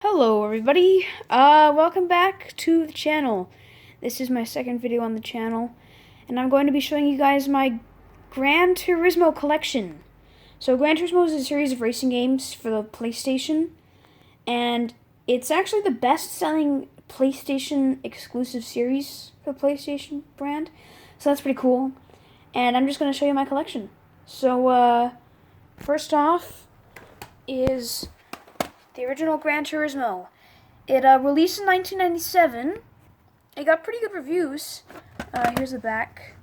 Hello everybody, welcome back to the channel. This is my second video on the channel, and I'm going to be showing you guys my Gran Turismo collection. So Gran Turismo is a series of racing games for the PlayStation, and it's actually the best-selling PlayStation exclusive series for the PlayStation brand, so that's pretty cool. And I'm just going to show you my collection. So, first off is the original Gran Turismo. It released in 1997. It got pretty good reviews. Here's the back.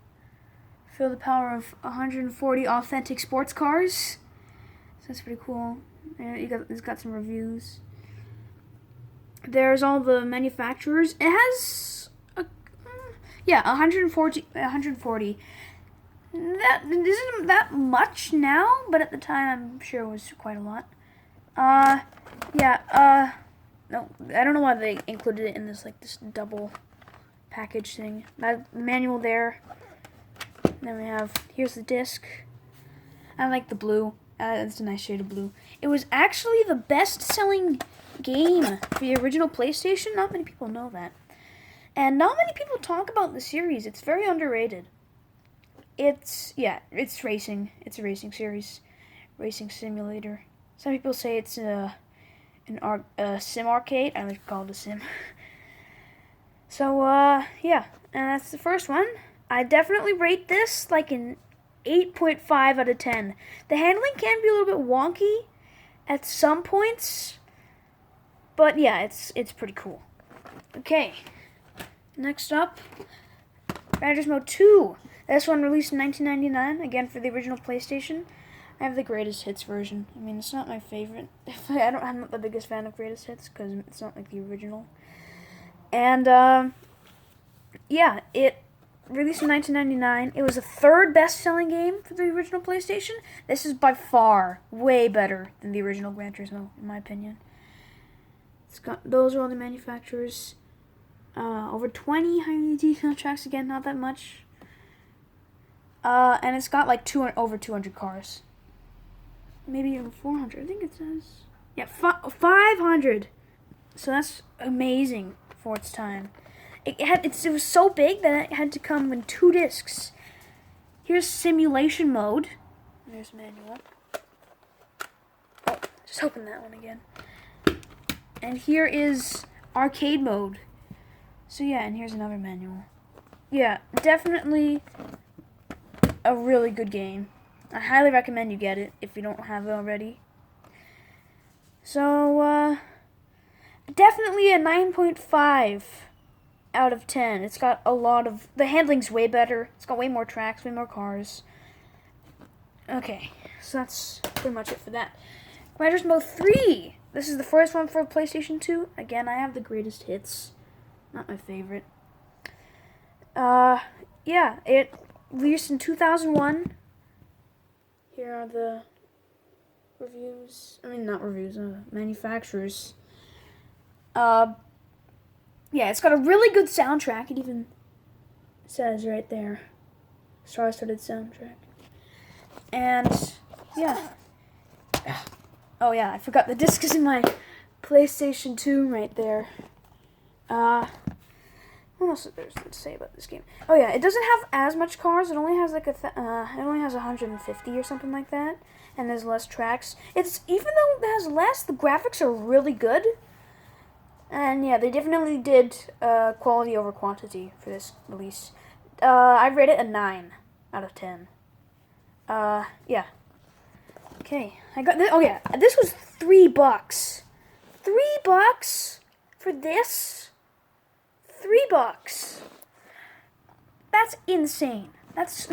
Feel the power of 140 authentic sports cars. So that's pretty cool. It's got some reviews. There's all the manufacturers. It has 140. That isn't that much now, but at the time I'm sure it was quite a lot. No, I don't know why they included it in this double package thing. That manual there. Then we have, here's the disc. I like the blue. It's a nice shade of blue. It was actually the best-selling game for the original PlayStation. Not many people know that. And not many people talk about the series. It's very underrated. It's racing. It's a racing series. Racing simulator. Some people say it's a sim arcade. I like to call it a sim. So, and that's the first one. I definitely rate this like an 8.5 out of 10. The handling can be a little bit wonky at some points, but yeah, it's pretty cool. Okay, next up, Gran Turismo 2. This one released in 1999, again for the original PlayStation. I have the greatest hits version. I mean, it's not my favorite. I'm not the biggest fan of greatest hits because it's not like the original. And it released in 1999. It was the third best-selling game for the original PlayStation. This is by far way better than the original Gran Turismo, in my opinion. Those are all the manufacturers. Over 20 highly detailed tracks. Again, not that much. And it's got like over 200 cars. Maybe over 400. I think it says. Yeah, 500. So that's amazing for its time. It was so big that it had to come in 2 discs. Here's simulation mode. There's manual. Oh, just open that one again. And here is arcade mode. So yeah, and here's another manual. Yeah, definitely a really good game. I highly recommend you get it if you don't have it already. So, definitely a 9.5 out of 10. It's got a lot of... The handling's way better. It's got way more tracks, way more cars. Okay, so that's pretty much it for that. Gran Turismo 3. This is the first one for PlayStation 2. Again, I have the greatest hits. Not my favorite. It released in 2001. Here are the reviews. I mean, not reviews, manufacturers. It's got a really good soundtrack. It even says right there, star-studded soundtrack. And, yeah. Oh, yeah, I forgot the disc is in my PlayStation 2 right there. What else is there to say about this game? Oh yeah, it doesn't have as much cars. It only has like it only has 150 or something like that, and there's less tracks. Even though it has less, the graphics are really good. And yeah, they definitely did quality over quantity for this release. I rate it a 9 out of 10. Yeah. Okay, I got this. Oh yeah, this was $3. $3 for this. $3. That's insane. That's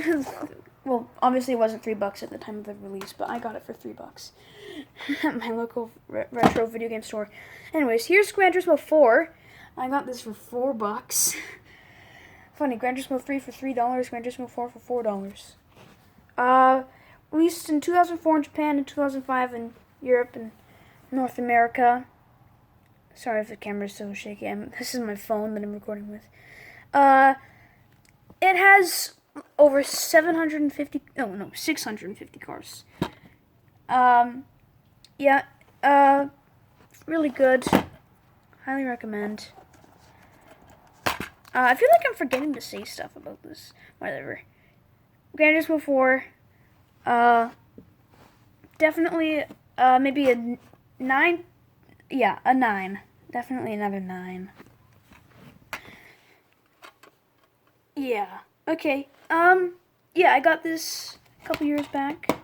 well, obviously it wasn't $3 at the time of the release, but I got it for $3 at my local retro video game store. Anyways, here's Gran Turismo 4. I got this for $4. Funny, Gran Turismo 3 for $3, Gran Turismo 4 for $4. Released in 2004 in Japan and 2005 in Europe and North America. Sorry if the camera's so shaky. This is my phone that I'm recording with. It has over 650 cars. Really good. Highly recommend. I feel like I'm forgetting to say stuff about this. Whatever. Gran Turismo 4. Definitely, maybe a 9. Yeah, a 9. Definitely another 9. Yeah. Okay. Yeah, I got this a couple years back.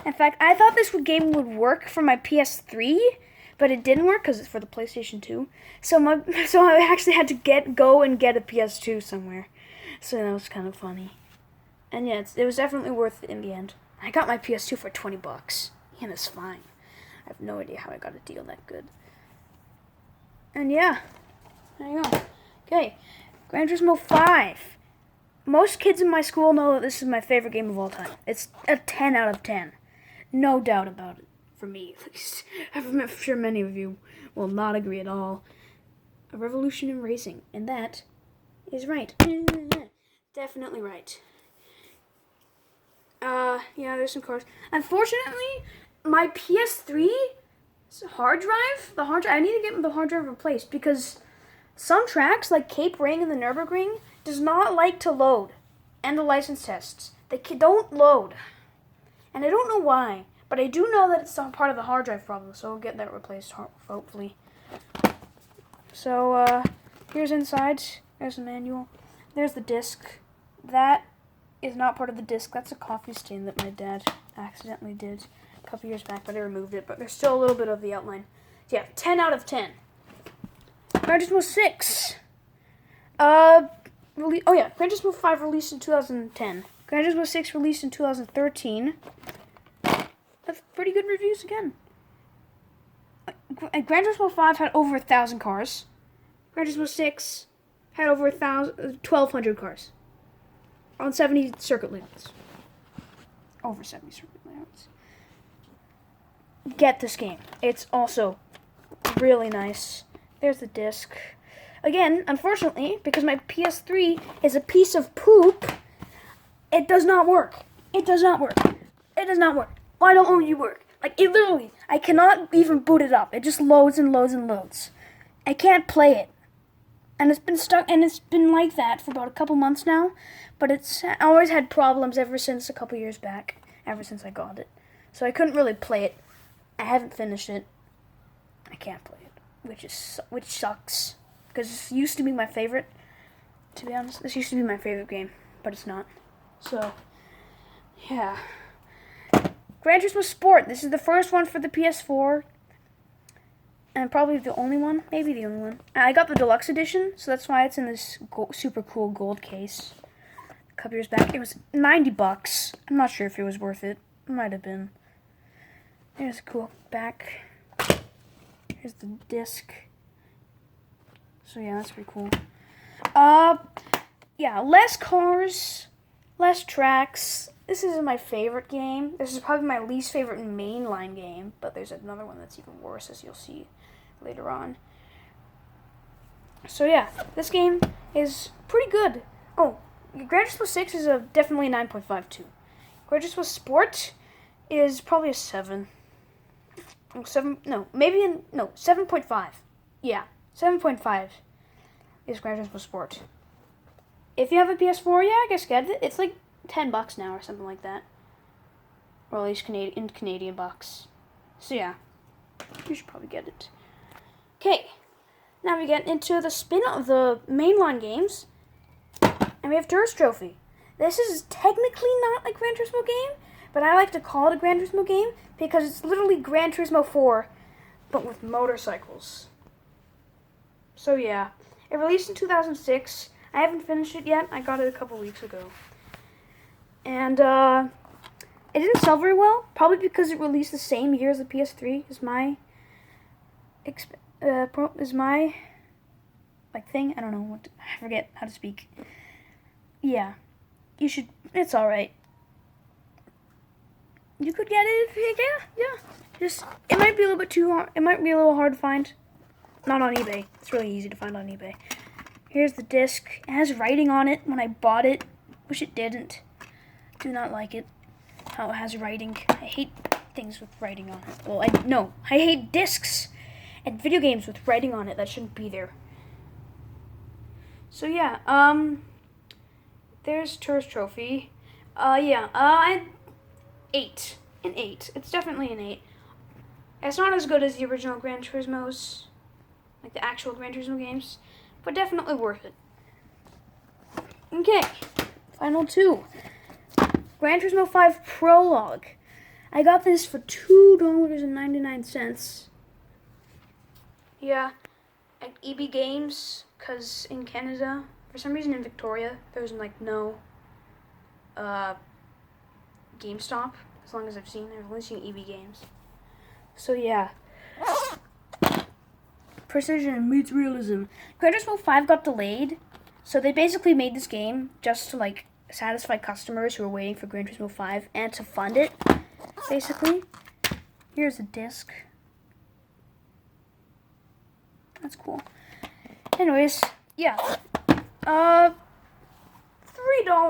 In fact, I thought this game would work for my PS3, but it didn't work because it's for the PlayStation 2. So I actually had to go and get a PS2 somewhere. So that was kind of funny. And yeah, it was definitely worth it in the end. I got my PS2 for $20, and it's fine. I have no idea how I got a deal that good. And yeah, there you go. Okay, Gran Turismo 5. Most kids in my school know that this is my favorite game of all time. It's a 10 out of 10. No doubt about it. For me, at least. I'm sure many of you will not agree at all. A revolution in racing. And that is right. Definitely right. Yeah, there's some cars. Unfortunately, my PS3 hard drive, I need to get the hard drive replaced because some tracks, like Cape Ring and the Nürburgring, does not like to load. And the license tests. They don't load. And I don't know why, but I do know that it's part of the hard drive problem, so I'll get that replaced, hopefully. So, here's inside. There's the manual. There's the disc. That is not part of the disc. That's a coffee stain that my dad accidentally did a couple years back, but I removed it. But there's still a little bit of the outline. So yeah, 10 out of 10. Gran Turismo 6. Gran Turismo 5 released in 2010. Gran Turismo 6 released in 2013. That's pretty good reviews again. Gran Turismo 5 had over 1,000 cars. Gran Turismo 6 had over 1,200 cars. On 70 circuit layouts. Over 70 circuit layouts. Get this game. It's also really nice. There's the disc. Again, unfortunately, because my PS3 is a piece of poop, it does not work. It does not work. It does not work. Why don't you work? Like, it literally, I cannot even boot it up. It just loads and loads and loads. I can't play it. And it's been stuck, and it's been like that for about a couple months now. But it's always had problems ever since a couple years back, ever since I got it. So I couldn't really play it. I haven't finished it. I can't play it, which sucks. Because this used to be my favorite. To be honest, this used to be my favorite game, but it's not. So, yeah. Gran Turismo Sport. This is the first one for the PS4. And probably the only one. Maybe the only one. I got the deluxe edition, so that's why it's in this super cool gold case. A couple years back. It was $90. I'm not sure if it was worth it. It might have been. There's a cool back. Here's the disc. So yeah, that's pretty cool. Yeah, less cars, less tracks. This isn't my favorite game. This is probably my least favorite mainline game, but there's another one that's even worse, as you'll see later on. So yeah, this game is pretty good. Oh, Gran Turismo 6 is definitely a 9.52. Gran Turismo Sport is probably a 7. 7.5. Yeah, 7.5 is Gran Turismo Sport. If you have a PS4, yeah, I guess get it. It's like $10 now or something like that. Or at least in Canadian bucks. So yeah, you should probably get it. Okay, now we get into the spin-off, the mainline games. And we have Tourist Trophy. This is technically not a Gran Turismo game, but I like to call it a Gran Turismo game because it's literally Gran Turismo 4, but with motorcycles. So yeah, it released in 2006. I haven't finished it yet. I got it a couple weeks ago. And it didn't sell very well, probably because it released the same year as the PS3 is my thing. I don't know I forget how to speak. Yeah, you should. It's all right. You could get it. Yeah. Just it might be a little bit too hard. It might be a little hard to find. Not on eBay. It's really easy to find on eBay. Here's the disc. It has writing on it when I bought it. Wish it didn't. Do not like it. How it has writing. I hate things with writing on it. Well, I hate discs and video games with writing on it that shouldn't be there. So yeah, there's Tourist Trophy. Yeah, 8. An 8. It's definitely an 8. It's not as good as the original Gran Turismos, like the actual Gran Turismo games, but definitely worth it. Okay, final 2. Gran Turismo 5 Prologue. I got this for $2.99. Yeah, at EB Games, because in Canada, for some reason in Victoria, there's like no GameStop, as long as I've seen. I've only seen EB Games. So yeah. Precision meets realism. Gran Turismo 5 got delayed, so they basically made this game just to like satisfy customers who are waiting for Gran Turismo 5 and to fund it, basically. Here's a disc. That's cool. Anyways, yeah. $3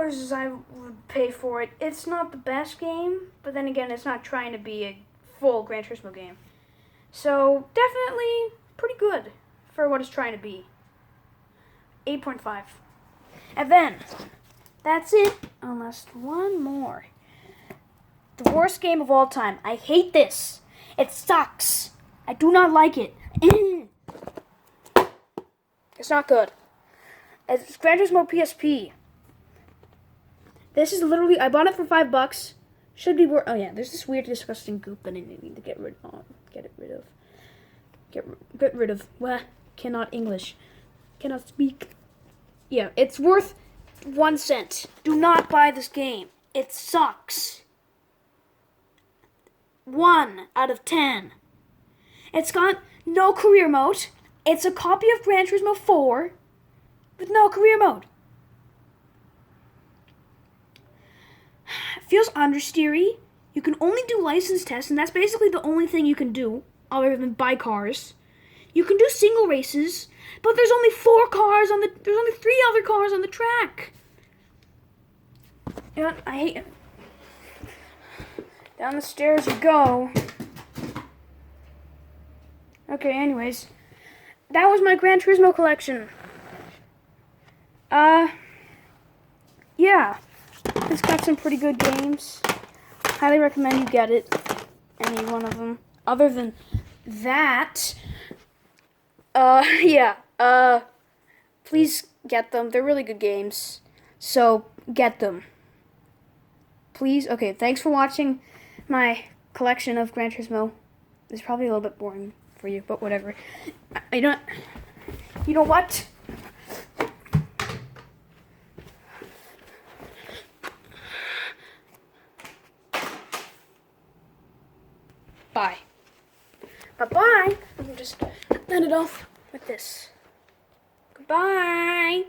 as I would pay for it. It's not the best game, but then again, it's not trying to be a full Gran Turismo game. So, definitely pretty good for what it's trying to be. 8.5. And then, that's it, unless one more. The worst game of all time. I hate this. It sucks. I do not like it. It's not good. It's Gran Turismo PSP. This is literally, I bought it for $5. Should be worth. Oh yeah, there's this weird, disgusting goop that I need to get rid of. Get rid of. Well, cannot English. Cannot speak. Yeah, it's worth 1 cent. Do not buy this game. It sucks. 1 out of 10. It's got no career mode. It's a copy of Gran Turismo 4 with no career mode. It feels understeery. You can only do license tests, and that's basically the only thing you can do, other than buy cars. You can do single races, but there's only 4 cars on the. There's only 3 other cars on the track. You know what? I hate it. Down the stairs you go. Okay, anyways. That was my Gran Turismo collection. Yeah. It's got some pretty good games. Highly recommend you get it. Any one of them. Other than that, yeah. Please get them. They're really good games. So, get them. Please. Okay, thanks for watching my collection of Gran Turismo. It's probably a little bit boring for you, but whatever. You know what? Bye. Bye-bye. I'm just end it off with this. Goodbye.